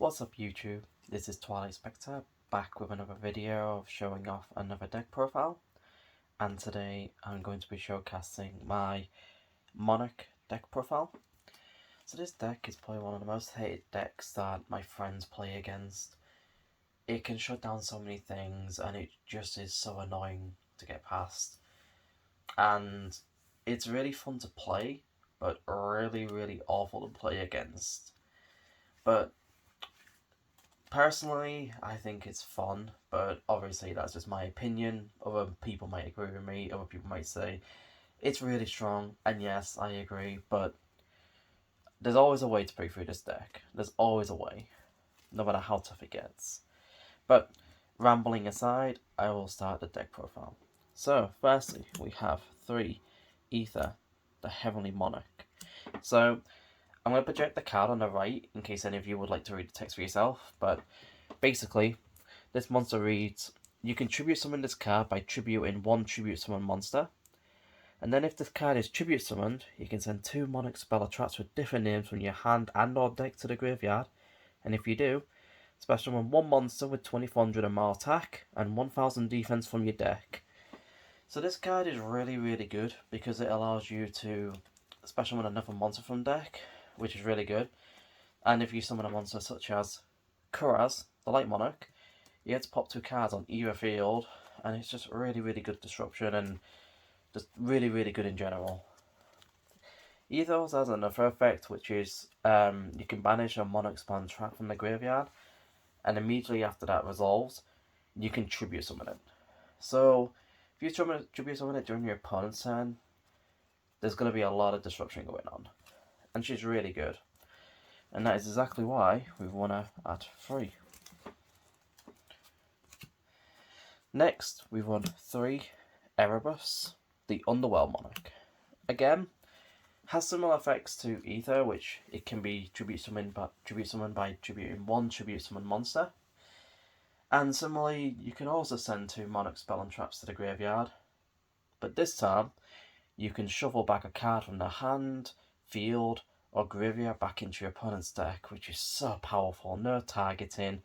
What's up YouTube? This is Twilight Specter back with another video of showing off another deck profile, and today I'm going to be showcasing my Monarch deck profile. So this deck is probably one of the most hated decks that my friends play against. It can shut down so many things and it just is so annoying to get past. And it's really fun to play, but really awful to play against. But personally, I think it's fun, but obviously that's just my opinion. Other people might agree with me, other people might say it's really strong, and yes, I agree, but there's always a way to break through this deck. There's always a way, no matter how tough it gets. But rambling aside, I will start the deck profile. So, firstly, we have 3 Ether, the Heavenly Monarch. So, I'm going to project the card on the right in case any of you would like to read the text for yourself, but basically, this monster reads, you can tribute summon this card by tributing 1 tribute summon monster, and then if this card is tribute summoned, you can send 2 Monarch spell or traps with different names from your hand and or deck to the graveyard, and if you do, special summon 1 monster with 2400 or more attack and 1000 defense from your deck. So this card is really good because it allows you to special summon another monster from deck, which is really good. And if you summon a monster such as Kuraz, the Light Monarch, you get to pop 2 cards on either field, and it's just really good disruption and just really good in general. Ethos has another effect, which is you can banish a Monarch spawn trap from the graveyard, and immediately after that resolves, you can tribute summon it. So if you tribute summon it during your opponent's turn, there's going to be a lot of disruption going on, and she's really good. And that is exactly why we want her at 3. Next, we run 3 Erebus, the Underworld Monarch. Again, has similar effects to Ether, which it can be tribute summoned by tributing 1 tribute summon monster. And similarly, you can also send 2 Monarch spell and traps to the graveyard. But this time, you can shuffle back a card from the hand, field, or graveyard back into your opponent's deck, which is so powerful. No targeting,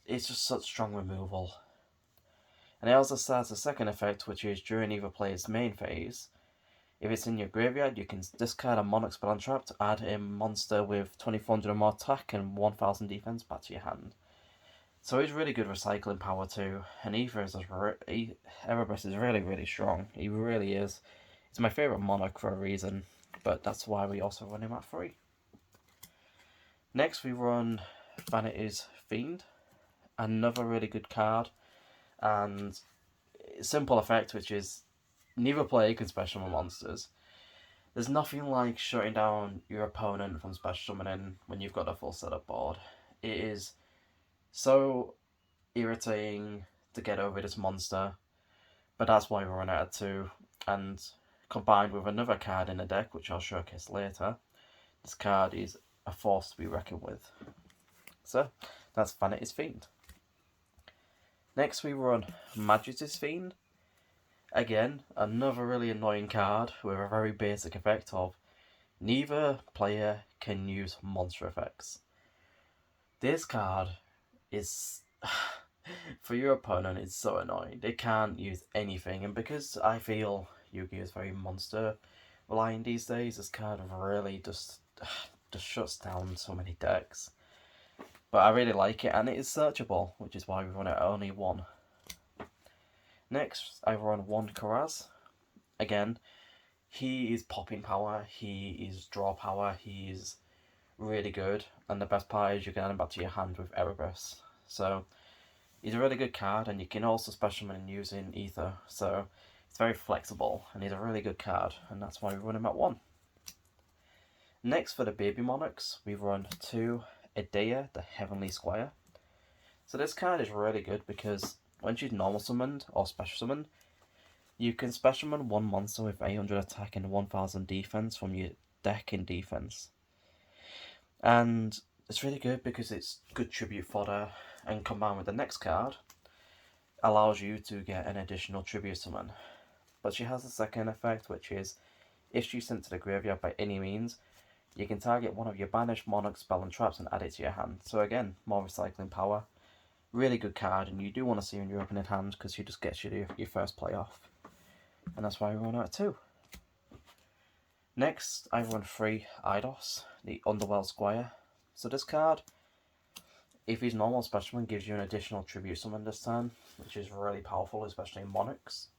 it's just such strong removal. And it also starts a second effect, which is during either player's main phase. If it's in your graveyard, you can discard a Monarch spell and trap to add a monster with 2400 or more attack and 1000 defense back to your hand. So it's really good recycling power too, and Erebus is really strong. He really is. He's my favourite Monarch for a reason, but that's why we also run him at 3. Next we run Vanity's Fiend, another really good card, and simple effect, which is neither player can special summon monsters. There's nothing like shutting down your opponent from special summoning when you've got a full setup board. It is so irritating to get over this monster, but that's why we run it at 2, and combined with another card in the deck, which I'll showcase later, this card is a force to be reckoned with. So, that's Vanity's Fiend. Next we run Majesty's Fiend. Again, another really annoying card with a very basic effect of neither player can use monster effects. This card is, for your opponent, it's so annoying. They can't use anything, and because I feel Yu-Gi-Oh is very monster reliant these days, this card really just shuts down so many decks. But I really like it, and it is searchable, which is why we run it at only 1. Next, I run 1 Kuraz. Again, he is popping power, he is draw power, he is really good, and the best part is you can add him back to your hand with Erebus. So, he's a really good card, and you can also special summon using Ether, so it's very flexible, and he's a really good card, and that's why we run him at 1. Next, for the Baby Monarchs, we run 2 Idea, the Heavenly Squire. So this card is really good because when she's normal summoned or special summoned, you can special summon 1 monster with 800 attack and 1000 defense from your deck in defense. And it's really good because it's good tribute fodder, and combined with the next card, allows you to get an additional tribute summon. But she has a second effect, which is if she's sent to the graveyard by any means, You can target one of your banished Monarch spell and traps and add it to your hand. So again, more recycling power. Really good card, and you do want to see in your opening hand because you just get your first play off. And that's why we run out of 2. Next, I run 3 Eidos, the Underworld Squire. So this card, if he's normal specimen, gives you an additional tribute summon this turn, which is really powerful, especially in Monarchs.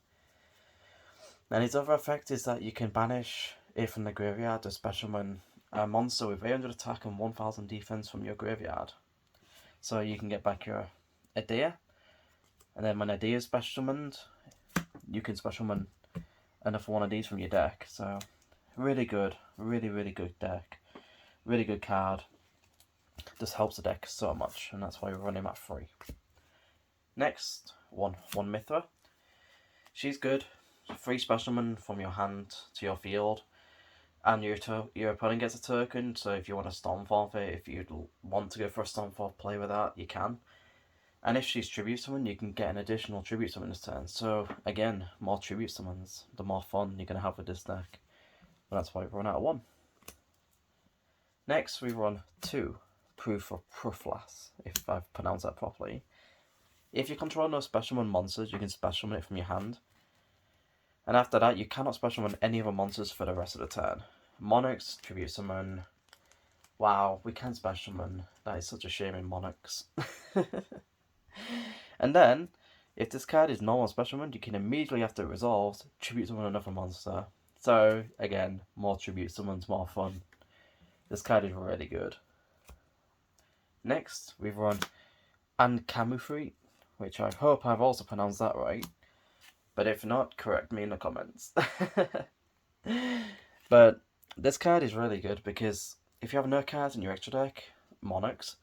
And his other effect is that you can banish, if from the graveyard, a specimen, a monster with 800 attack and 1000 defense from your graveyard. So you can get back your Idea, and then when Idea is special summoned, you can special summon another one of these from your deck. So really good, really good deck, really good card. Just helps the deck so much, and that's why we run him at 3. Next, one Mithra. She's good. 3 special summon from your hand to your field, and your opponent gets a token. So if you want to Stormforth it, if you want to go for a Stormforth play with that, you can. And if she's tribute summon, you can get an additional tribute summon this turn. So again, more tribute summons, the more fun you're going to have with this deck. And that's why we run out of 1. Next, we run 2 Proof of Pruflas, if I've pronounced that properly. If you control no special summon monsters, you can special summon it from your hand. And after that, you cannot special summon any other monsters for the rest of the turn. Monarchs, tribute summon. Wow, we can special summon. That is such a shame in Monarchs. And then, if this card is normal special summon, you can immediately after it resolves, tribute summon another monster. So, again, more tribute summons, more fun. This card is really good. Next, we've run Ankamufri, which I hope I've also pronounced that right. But if not, correct me in the comments. But this card is really good because if you have no cards in your extra deck, Monarchs,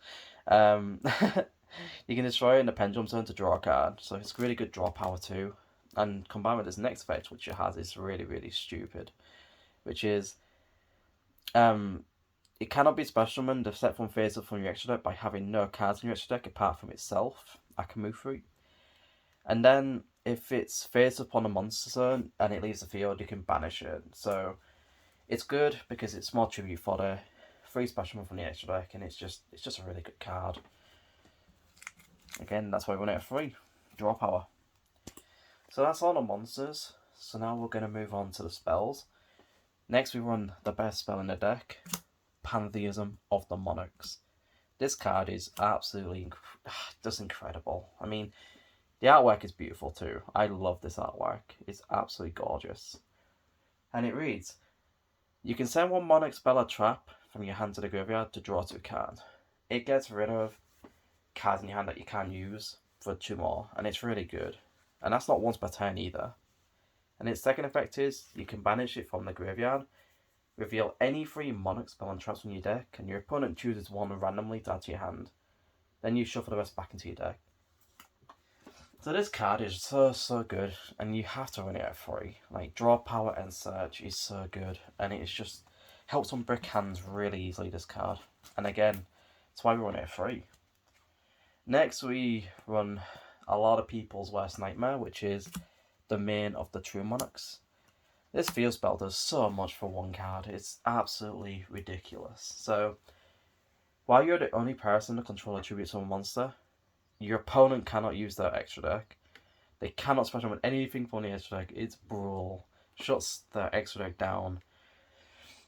you can destroy it in the Pendulum Zone to draw a card. So it's really good draw power too. And combined with this next effect, which it has, is really stupid. Which is, it cannot be special summoned if set from face up from your extra deck by having no cards in your extra deck apart from itself, Akamufri. And then, if it's face up on a monster zone and it leaves the field, you can banish it. So, it's good because it's more tribute fodder, 3 special summon from the extra deck, and it's just a really good card. Again, that's why we run it at 3. Draw power. So that's all the monsters. So now we're going to move on to the spells. Next we run the best spell in the deck, Pantheism of the Monarchs. This card is absolutely just incredible. I mean, the artwork is beautiful too. I love this artwork. It's absolutely gorgeous. And it reads, you can send 1 Monarch spell or trap from your hand to the graveyard to draw 2 cards. It gets rid of cards in your hand that you can't use for 2 more, and it's really good. And that's not once per turn either. And its second effect is, you can banish it from the graveyard, reveal any 3 Monarch spell and traps from your deck, and your opponent chooses 1 randomly to add to your hand. Then you shuffle the rest back into your deck. So this card is so good, and you have to run it at 3. Like, draw power and search is so good, and it just helps on brick hands really easily, this card. And again, that's why we run it at 3. Next we run a lot of people's worst nightmare, which is Domain of the True Monarchs. This field spell does so much for 1 card, it's absolutely ridiculous. So, while you're the only person to control a tribute summon monster, your opponent cannot use their extra deck. They cannot special summon anything from the extra deck. It's brutal. Shuts their extra deck down.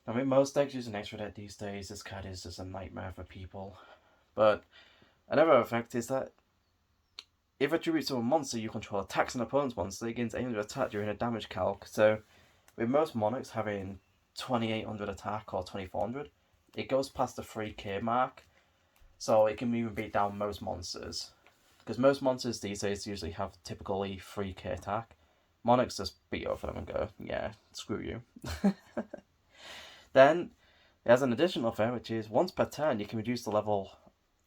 I mean, most decks use an extra deck these days. This card is just a nightmare for people. But another effect is that if a tribute to a monster you control attacks an opponent's monster, it gains 800 attack during a damage calc. So, with most Monarchs having 2800 attack or 2400, it goes past the 3k mark. So it can even beat down most monsters. Because most monsters these days usually have typically 3k attack. Monarchs just beat over them and go, yeah, screw you. Then, it has an additional effect, which is once per turn you can reduce the level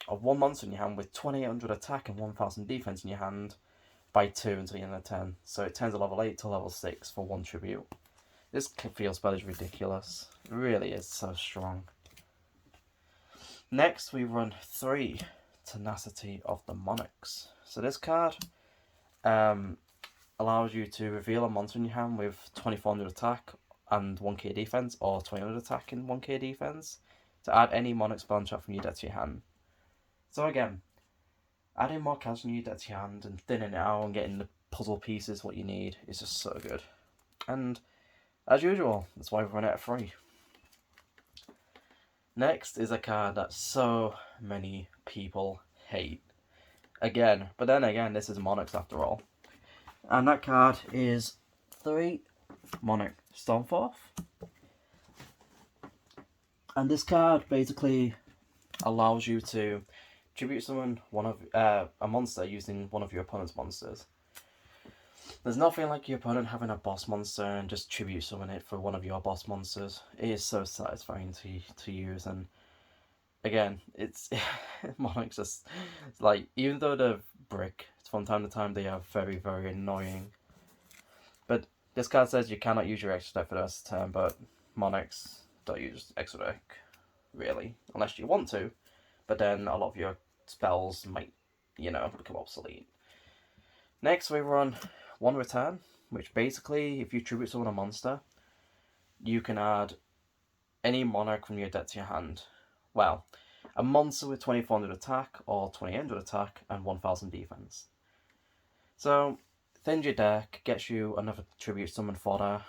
of 1 monster in your hand with 2800 attack and 1000 defense in your hand by 2 until the end of the turn. So it turns a level 8 to level 6 for 1 tribute. This field spell is ridiculous. It really is so strong. Next we run 3 Tenacity of the Monarchs. So this card allows you to reveal a monster in your hand with 2400 attack and 1k defense, or 2000 attack and 1k defense, to add any Monarch spell and trap from your deck to your hand. So again, adding more cards from your deck to your hand and thinning it out and getting the puzzle pieces what you need is just so good. And as usual, that's why we run out of 3. Next is a card that so many people hate. Again, but then again, this is Monarchs after all. And that card is 3 Monarch Stormforth. And this card basically allows you to tribute summon a monster using one of your opponent's monsters. There's nothing like your opponent having a boss monster and just tribute summon it for one of your boss monsters. It is so satisfying to use, and again, it's Monarchs just like, even though they're brick, from time to time they are very, very annoying. But this card says you cannot use your extra deck for the rest of the turn, but Monarchs don't use extra deck, really, unless you want to. But then a lot of your spells might, become obsolete. Next we run 1 return, which basically, if you tribute summon a monster, you can add any Monarch from your deck to your hand. Well, a monster with 2400 attack or 2800 attack and 1000 defense. So, thins your deck, gets you another tribute summon fodder.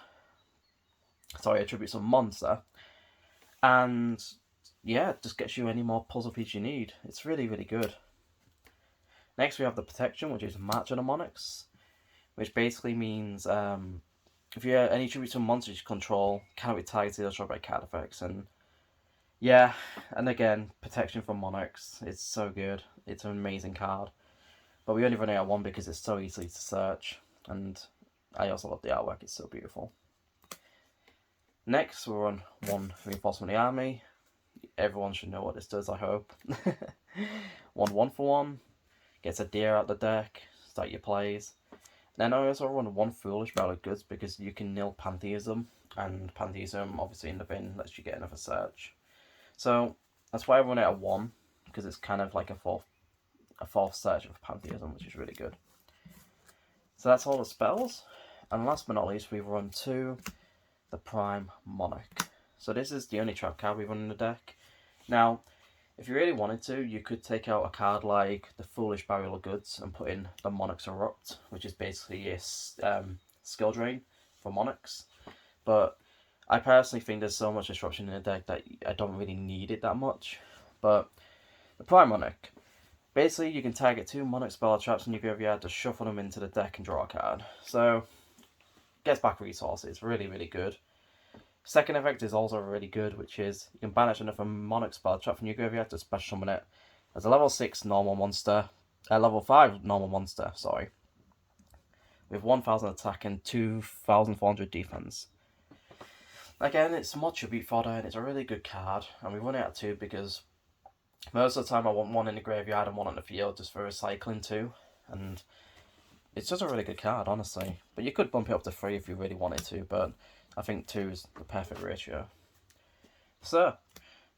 Sorry, a tribute summon monster. And yeah, just gets you any more puzzle pieces you need. It's really, really good. Next we have the protection, which is match on the Monarchs, which basically means if you have any tribute to monsters you control, cannot be tagged to those by card effects. And yeah, and again, protection from Monarchs, it's so good. It's an amazing card. But we only run out of 1 because it's so easy to search, and I also love the artwork, it's so beautiful. Next, we'll run 1 Reinforcement of the Army. Everyone should know what this does, I hope. 1 for 1. Gets a deer out the deck, start your plays. Then I also run 1 Foolish Barrel of Goods because you can nil Pantheism, and Pantheism, obviously in the bin, lets you get another search. So that's why I run out of 1, because it's kind of like a fourth search of Pantheism, which is really good. So that's all the spells. And last but not least, we run 2 the Prime Monarch. So this is the only trap card we run in the deck. Now, if you really wanted to, you could take out a card like the Foolish Barrel of Goods and put in the Monarch's Erupt, which is basically a skill drain for Monarchs. But I personally think there's so much disruption in the deck that I don't really need it that much. But the Prime Monarch, basically you can target 2 Monarch spell traps in your graveyard to shuffle them into the deck and draw a card. So, gets back resources, really, really good. Second effect is also really good, which is you can banish another Monarch spell trap from your graveyard to special summon it as a level 6 normal monster, level 5 normal monster, sorry, with 1000 attack and 2400 defense. Again, it's more tribute fodder and it's a really good card, and we run out of 2 because most of the time I want 1 in the graveyard and 1 on the field just for recycling too, and it's just a really good card, honestly. But you could bump it up to 3 if you really wanted to, but I think 2 is the perfect ratio. So,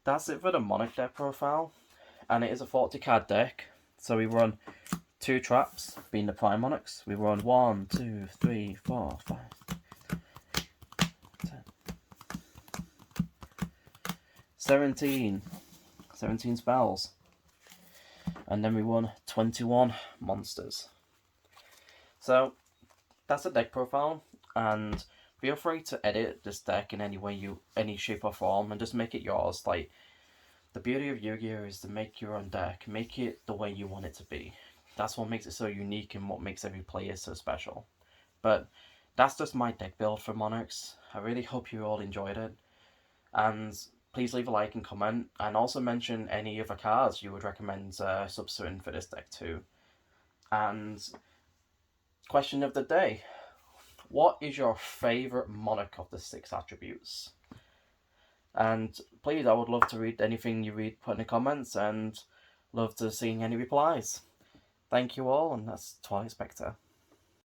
that's it for the Monarch deck profile, and it is a 40 card deck. So we run 2 traps, being the Prime Monarchs. We run 1, 2, 3, 4, 5, 10, 17 spells, and then we run 21 monsters. So that's the deck profile, and feel free to edit this deck in any shape or form and just make it yours. Like, the beauty of Yu-Gi-Oh! Is to make your own deck, make it the way you want it to be. That's what makes it so unique and what makes every player so special. But that's just my deck build for Monarchs. I really hope you all enjoyed it, and please leave a like and comment, and also mention any other cards you would recommend substituting for this deck too. And question of the day: what is your favourite Monarch of the 6 attributes? And please, I would love to read anything you put in the comments, and love to see any replies. Thank you all, and that's Twilight Specter.